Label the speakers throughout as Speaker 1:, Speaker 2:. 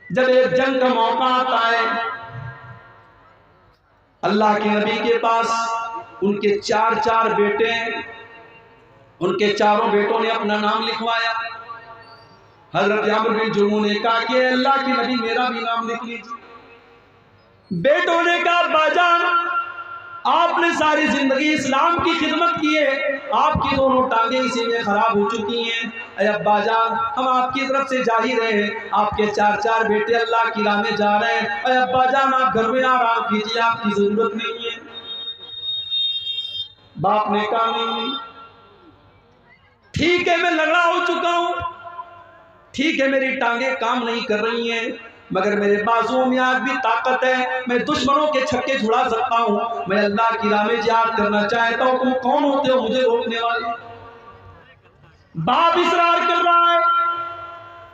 Speaker 1: जब एक जंग का मौका आता है, अल्लाह के नबी के पास उनके चार बेटे हैं। उनके चारों बेटों ने अपना नाम लिखवाया। हजरत अम्र बिन जुमू ने कहा कि अल्लाह के नबी मेरा भी नाम लिख लीजिए। बेटों ने कहा बाजान, आपने सारी जिंदगी इस्लाम की खिदमत की है, आपकी दोनों टांगे इसी में खराब हो चुकी हैं। अब्बा जान, हम आपकी तरफ से जा ही रहे हैं, आपके चार बेटे अल्लाह की राह में जा रहे हैं। अब्बा जान, आप घर में आराम कीजिए, आपकी जरूरत नहीं है। बाप ने कहा नहीं, ठीक है, मैं लंगड़ा हो चुका हूं, ठीक है, मेरी टांगे काम नहीं कर रही हैं, मगर मेरे बाजुओं में आज भी ताकत है, मैं दुश्मनों के छक्के छुड़ा सकता हूं। मैं अल्लाह की राह में जिहाद करना चाहता हूं। तुम कौन होते हो मुझे रोकने वाले? बाप इसरार कर रहा है,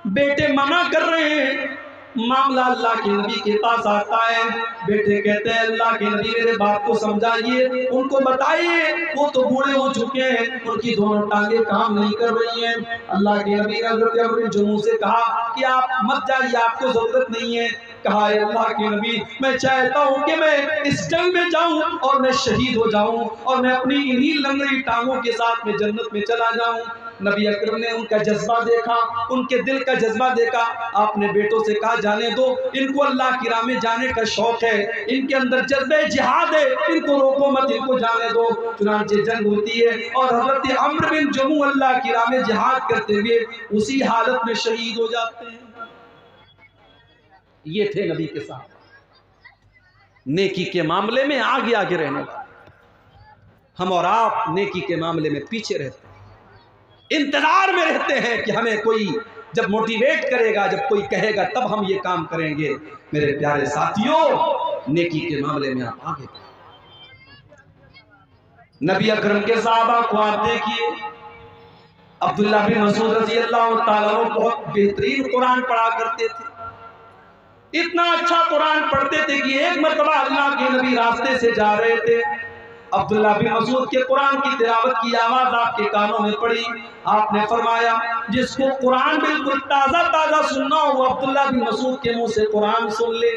Speaker 1: बेटे मना कर रहे हैं। मामला अल्लाह के नबी के पास आता है। बेटे कहते हैं अल्लाह के नबी मेरे बाप को समझाइए, उनको बताइए, वो तो बूढ़े हो चुके हैं, उनकी दोनों टांगे काम नहीं कर रही हैं। अल्लाह के नबी ने हज़रत अम्र बिन जुमू से कहा कि आप मत जाइए, आपको जरूरत नहीं है। कहा अल्लाह के नबी, मैं चाहता हूँ कि मैं इस जंग में जाऊं और मैं शहीद हो जाऊं और मैं अपनी इन्हीं लंगड़ी टांगों के साथ में जन्नत में चला जाऊं। नबी अकरम ने उनका जज्बा देखा, उनके दिल का जज्बा देखा। आपने बेटों से कहा जाने दो, इनको अल्लाह की राह में जाने का शौक है, इनके अंदर जज्बे जिहाद है, इनको रोको मत, इनको जाने दो। चुनांचे जंग होती है और हज़रत अम्र बिन जुमू अल्लाह की राह में जिहाद करते हुए उसी हालत में शहीद हो जाते हैं। ये थे नबी के साथ नेकी के मामले में आगे आगे रहने वाले। हम और आप नेकी के मामले में पीछे रहते हैं, इंतजार में रहते हैं कि हमें कोई जब मोटिवेट करेगा, जब कोई कहेगा तब हम ये काम करेंगे। मेरे प्यारे साथियों, नेकी के मामले में आप आगे। नबी अकरम के सहाबा को आप देखिए, अब्दुल्लाह बिन मसूद रज़ी अल्लाह ताला अन्हु बहुत बेहतरीन कुरान पढ़ा करते थे। इतना अच्छा कुरान पढ़ते थे कि एक मरतबा अल्लाह के नबी रास्ते से जा रहे थे, अब्दुल्लाह बिन मसूद के कुरान की तिलावत की आवाज आपके कानों में पड़ी। आपने फरमाया जिसको कुरान बिल्कुल ताजा ताजा सुनना हो, अब्दुल्लाह बिन मसूद के मुंह से कुरान सुन ले।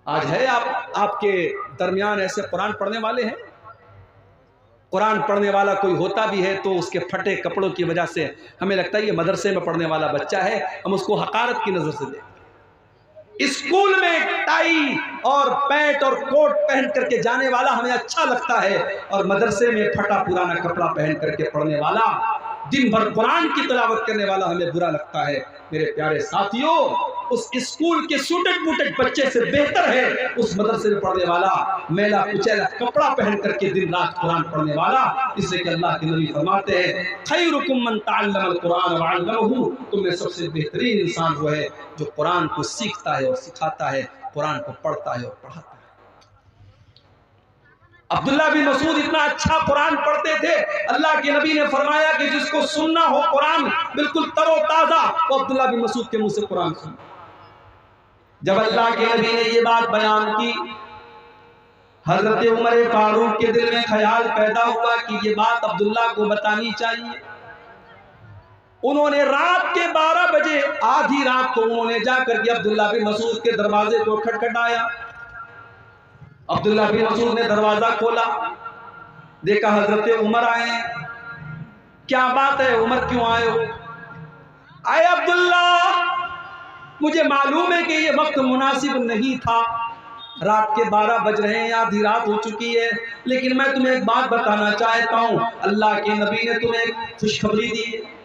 Speaker 1: आज है आपके दरमियान ऐसे कुरान पढ़ने वाले हैं? कुरान पढ़ने वाला कोई होता भी है तो उसके फटे कपड़ों की वजह से हमें लगता है ये मदरसे में पढ़ने वाला बच्चा है, हम उसको हकारत की नजर से देखते। स्कूल में टाई और पैंट और कोट पहन करके जाने वाला हमें अच्छा लगता है, और मदरसे में फटा पुराना कपड़ा पहन करके पढ़ने वाला, दिन भर कुरान की तिलावत करने वाला हमें बुरा लगता है। मेरे प्यारे साथियों, उस स्कूल के सूटेड बूटेड बच्चे से बेहतर है उस मदरसे में पढ़ने वाला मैला कुचैला कपड़ा पहन करके दिन रात कुरान पढ़ने वाला। इसलिए कि अल्लाह के नबी फरमाते हैं खैरुकुम मन तअल्लमल कुरान व अल्लमहु, तुम में सबसे बेहतरीन इंसान वो है जो कुरान को सीखता है और सिखाता है, कुरान को पढ़ता है और पढ़ाता है। अब्दुल्लाह बिन मसूद इतना अच्छा कुरान पढ़ते थे, अल्लाह के नबी ने फरमाया कि जिसको सुनना हो कुरान बिल्कुल तरोताजा, वो अब्दुल्लाह बिन मसूद के मुंह से कुरान सुन। जब अल्लाह के नबी ने ये बात बयान की, हजरत उमर फारूक के दिल में ख्याल पैदा हुआ कि ये बात अब्दुल्लाह को बतानी चाहिए। उन्होंने रात के 12 बजे, आधी रात को उन्होंने जाकर के अब्दुल्लाह बिन मसूद के दरवाजे को खटखटाया। अब्दुल्लाह बिन मसूद ने दरवाजा खोला, देखा हजरत उमर आए हैं। क्या बात है, उमर क्यों आए हो? आए अब्दुल्लाह, मुझे मालूम है कि ये वक्त मुनासिब नहीं था, रात के 12 बज रहे हैं, आधी रात हो चुकी है, लेकिन मैं तुम्हें एक बात बताना चाहता हूं। अल्लाह के नबी ने तुम्हें एक खुशखबरी दी है।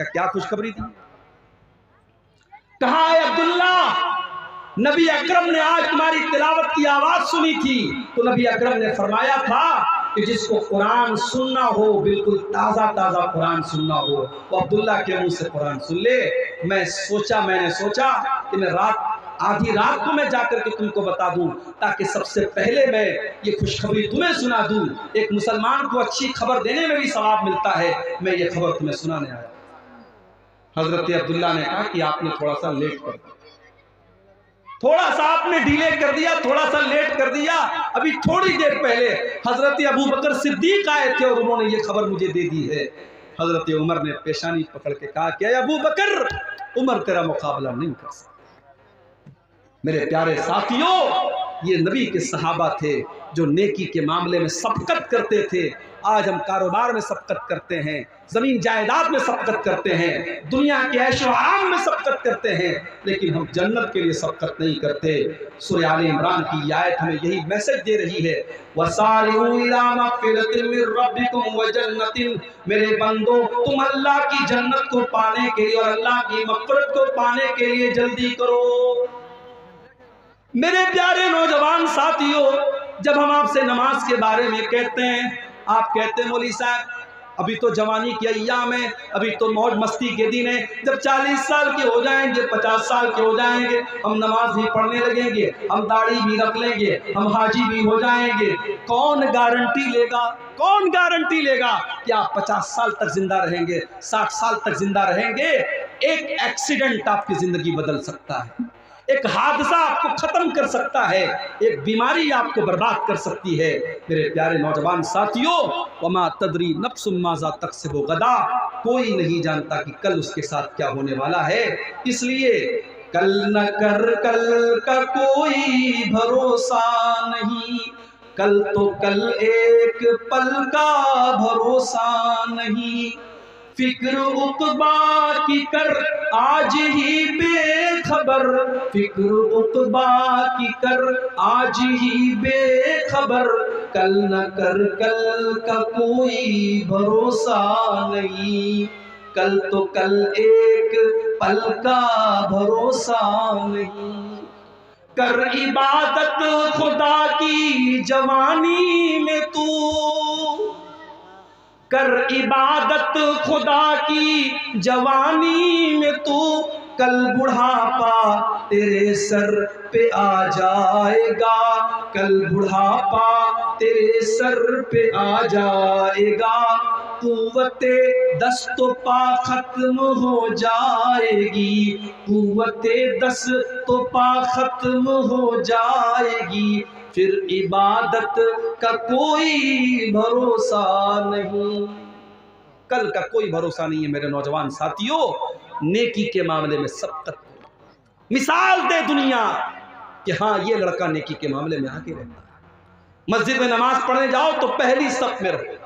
Speaker 1: क्या खुशखबरी दी? कहा है अब्दुल्लाह, नबी अकरम ने आज तुम्हारी तिलावत की आवाज सुनी थी, तो नबी अकरम ने फरमाया था कि जिसको कुरान सुनना हो, बिल्कुल ताजा ताजा कुरान सुनना हो, वो अब्दुल्ला के मुंह से कुरान सुन ले। मैंने सोचा कि मैं आधी रात को मैं जाकर के तुमको बता दूं, ताकि सबसे पहले मैं ये खुशखबरी तुम्हें सुना दूं। एक मुसलमान को अच्छी खबर देने में भी सवाब मिलता है, मैं ये खबर तुम्हें सुनाने आया। हजरत अब्दुल्ला ने कहा कि आपने थोड़ा सा लेट कर दिया, थोड़ा सा आपने डिले कर दिया, थोड़ा सा लेट कर दिया। अभी थोड़ी देर पहले हजरत अबू बकर सिद्दीक आए थे और उन्होंने ये खबर मुझे दे दी है। हजरत उमर ने पेशानी पकड़ के कहा कि अबू बकर, उमर तेरा मुकाबला नहीं कर सकता। मेरे प्यारे साथियों, ये नबी के सहाबा थे जो नेकी के मामले में सबकत करते थे। आज हम कारोबार में सबकत करते हैं, जमीन जायदाद में सबकत करते हैं, दुनिया के ऐशो आराम में सबकत करते हैं, लेकिन हम जन्नत के लिए सबकत नहीं करते। सूरह आले इमरान की आयत हमें यही मैसेज दे रही है, वसारिऊ इला मग़फ़िरतिन मिन रब्बिकुम व जन्नतिन। मेरे बंदो, तुम अल्लाह की जन्नत को पाने के लिए और अल्लाह की मग़फ़िरत को पाने के लिए जल्दी करो। मेरे प्यारे नौजवान साथियों, जब हम आपसे नमाज के बारे में कहते हैं, आप कहते हैं मौलवी साहब अभी तो जवानी की अय्याम है, अभी तो मौज मस्ती के दिन है, जब 40 साल के हो जाएंगे, 50 साल के हो जाएंगे, हम नमाज भी पढ़ने लगेंगे, हम दाढ़ी भी रख लेंगे, हम हाजी भी हो जाएंगे। कौन गारंटी लेगा, कौन गारंटी लेगा कि आप 50 साल तक जिंदा रहेंगे, 60 साल तक जिंदा रहेंगे? एक एक्सीडेंट आपकी जिंदगी बदल सकता है, एक हादसा आपको खत्म कर सकता है, एक बीमारी आपको बर्बाद कर सकती है। मेरे प्यारे नौजवान साथियों, वमा तदरी नफ्सुम माज़ा तक्सिबु गदा, कोई नहीं जानता कि कल उसके साथ क्या होने वाला है। इसलिए कल न कर, कल का कोई भरोसा नहीं, कल तो कल एक पल का भरोसा नहीं। फिक्र उक़बा की कर आज ही बेखबर, फिक्र उक़बा की कर आज ही बेखबर, कल न कर, कल का कोई भरोसा नहीं, कल तो कल एक पल का भरोसा नहीं। कर इबादत खुदा की जवानी में तू, कर इबादत खुदा की जवानी में तू, कल बुढ़ापा तेरे सर पे आ जाएगा, कल बुढ़ापा तेरे सर पे आ जाएगा। कुव्वते दस्तो पा खत्म हो जाएगी, कुव्वते दस्तो पा खत्म हो जाएगी, फिर इबादत का कोई भरोसा नहीं। कल का कोई भरोसा नहीं है मेरे नौजवान साथियों। नेकी के मामले में सबकत मिसाल दे दुनिया कि हाँ ये लड़का नेकी के मामले में आगे रहता है। मस्जिद में नमाज पढ़ने जाओ तो पहली सफ में रहो,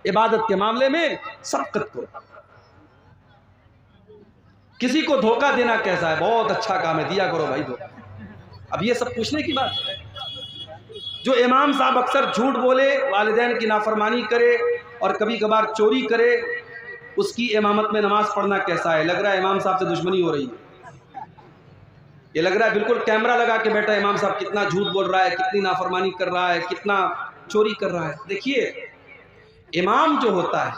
Speaker 1: इबादत के मामले में सबकत करो। किसी को धोखा देना कैसा है, बहुत अच्छा काम है, दिया करो भाई धोखा। अब ये सब पूछने की बात है। जो इमाम साहब अक्सर झूठ बोले, वालिदैन की नाफरमानी करे और कभी कभार चोरी करे, उसकी इमामत में नमाज पढ़ना कैसा है? लग रहा है इमाम साहब से दुश्मनी हो रही है। ये लग रहा है बिल्कुल कैमरा लगा के बैठा इमाम साहब कितना झूठ बोल रहा है, कितनी नाफरमानी कर रहा है, कितना चोरी कर रहा है। देखिए, इमाम जो होता है,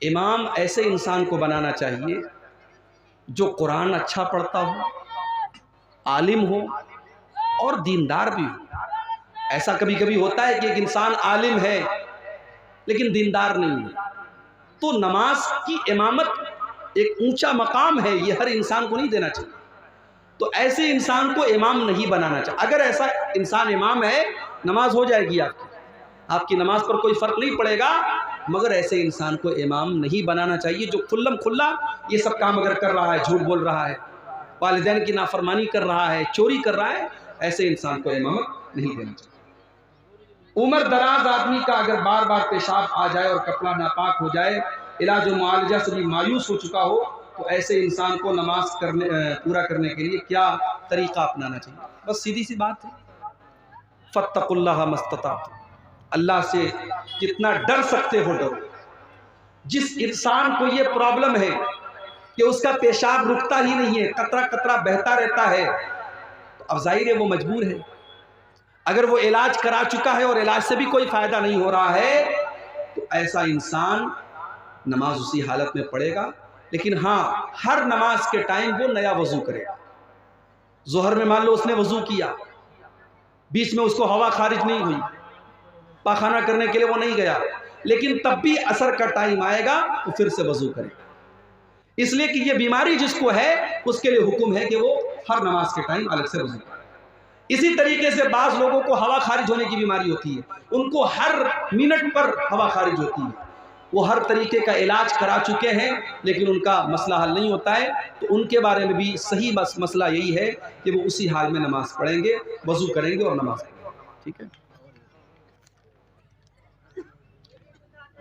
Speaker 1: इमाम ऐसे इंसान को बनाना चाहिए जो कुरान अच्छा पढ़ता हो, आलिम हो और दीनदार भी हो। ऐसा कभी कभी होता है कि एक इंसान आलिम है लेकिन दीनदार नहीं है, तो नमाज की इमामत एक ऊंचा मकाम है, ये हर इंसान को नहीं देना चाहिए। तो ऐसे इंसान को इमाम नहीं बनाना चाहिए। अगर ऐसा इंसान इमाम है, नमाज हो जाएगी आपकी नमाज पर कोई फ़र्क नहीं पड़ेगा, मगर ऐसे इंसान को इमाम नहीं बनाना चाहिए जो खुल्लम खुल्ला ये सब काम अगर कर रहा है, झूठ बोल रहा है, वालिदैन की नाफरमानी कर रहा है, चोरी कर रहा है, ऐसे इंसान को इमामत नहीं देना चाहिए। उम्र दराज आदमी का अगर बार बार पेशाब आ जाए और कपड़ा नापाक हो जाए, इलाज मुआलजा से भी मायूस हो चुका हो, तो ऐसे इंसान को नमाज पूरा करने के लिए क्या तरीका अपनाना चाहिए? बस सीधी सी बात है, फत्तकुल्लाह मस्तताअतुम, अल्लाह से जितना डर सकते हो डरो। जिस इंसान को ये प्रॉब्लम है कि उसका पेशाब रुकता ही नहीं है, कतरा कतरा बहता रहता है, तो अब जाहिर है वो मजबूर है। अगर वो इलाज करा चुका है और इलाज से भी कोई फ़ायदा नहीं हो रहा है, तो ऐसा इंसान नमाज उसी हालत में पढ़ेगा। लेकिन हाँ, हर नमाज के टाइम वो नया वज़ू करेगा। ज़ोहर में मान लो उसने वज़ू किया, बीच में उसको हवा खारिज नहीं हुई, पाखाना करने के लिए वो नहीं गया, लेकिन तब भी असर का टाइम आएगा तो फिर से वज़ू करेगा। इसलिए कि ये बीमारी जिसको है उसके लिए हुक्म है कि वो हर नमाज के टाइम अलग से वज़ू करे। इसी तरीके से बाज़ लोगों को हवा खारिज होने की बीमारी होती है, उनको हर मिनट पर हवा खारिज होती है, वो हर तरीके का इलाज करा चुके हैं, लेकिन उनका मसला हल नहीं होता है। तो उनके बारे में भी सही मसला यही है कि वो उसी हाल में नमाज पढ़ेंगे, वज़ू करेंगे और नमाज पढ़ेंगे। ठीक है।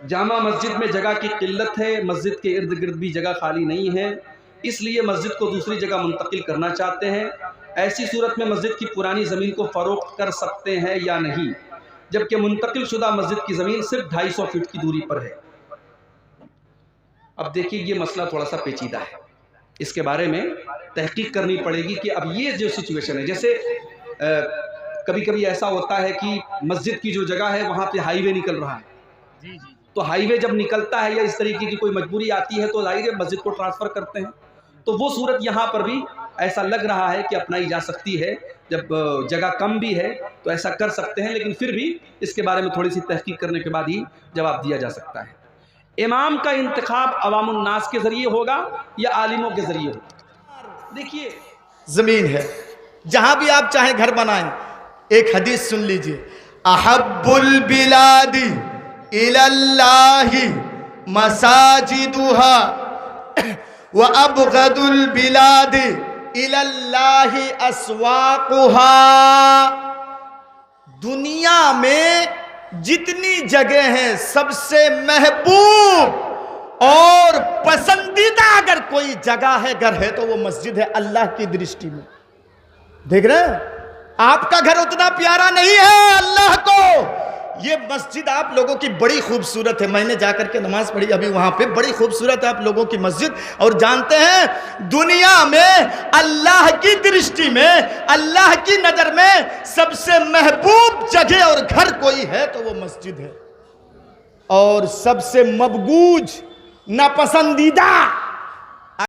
Speaker 1: जामा मस्जिद में जगह की किल्लत है, मस्जिद के इर्द गिर्द भी जगह खाली नहीं है, इसलिए मस्जिद को दूसरी जगह मुंतकिल करना चाहते हैं। ऐसी सूरत में मस्जिद की पुरानी ज़मीन को फ़रोख्त कर सकते हैं या नहीं, जबकि मुंतकिल शुदा मस्जिद की ज़मीन सिर्फ 250 फीट की दूरी पर है। अब देखिए, ये मसला थोड़ा सा पेचीदा है, इसके बारे में तहकीक करनी पड़ेगी कि अब ये जो सिचुएशन है, जैसे कभी कभी ऐसा होता है कि मस्जिद की जो जगह है वहाँ पे हाईवे निकल रहा है, तो हाईवे जब निकलता है या इस तरीके की कोई मजबूरी आती है तो जाहिर है मस्जिद को ट्रांसफ़र करते हैं। तो वो सूरत यहाँ पर भी ऐसा लग रहा है कि अपनाई जा सकती है, जब जगह कम भी है तो ऐसा कर सकते हैं, लेकिन फिर भी इसके बारे में थोड़ी सी तहकीक करने के बाद ही जवाब दिया जा सकता है। इमाम का इंतखाब अवामुन नास के ज़रिए होगा या आलिमों के ज़रिए होगा? देखिए,
Speaker 2: ज़मीन है, जहाँ भी आप चाहें घर बनाएं। एक हदीस सुन लीजिए, अहब्बुल बिलादी इलल्लाहि मसाजिदुहा व अबगदुल बिलादी इलल्लाहि अस्वाकुहा। दुनिया में जितनी जगह हैं, सबसे महबूब और पसंदीदा अगर कोई जगह है, घर है, तो वो मस्जिद है अल्लाह की दृष्टि में। देख रहे हैं, आपका घर उतना प्यारा नहीं है अल्लाह को। ये मस्जिद आप लोगों की बड़ी खूबसूरत है, मैंने जाकर के नमाज पढ़ी अभी वहां पे, बड़ी खूबसूरत है आप लोगों की मस्जिद। और जानते हैं, दुनिया में अल्लाह की दृष्टि में, अल्लाह की नजर में सबसे महबूब जगह और घर कोई है तो वो मस्जिद है। और सबसे मबगूज, नापसंदीदा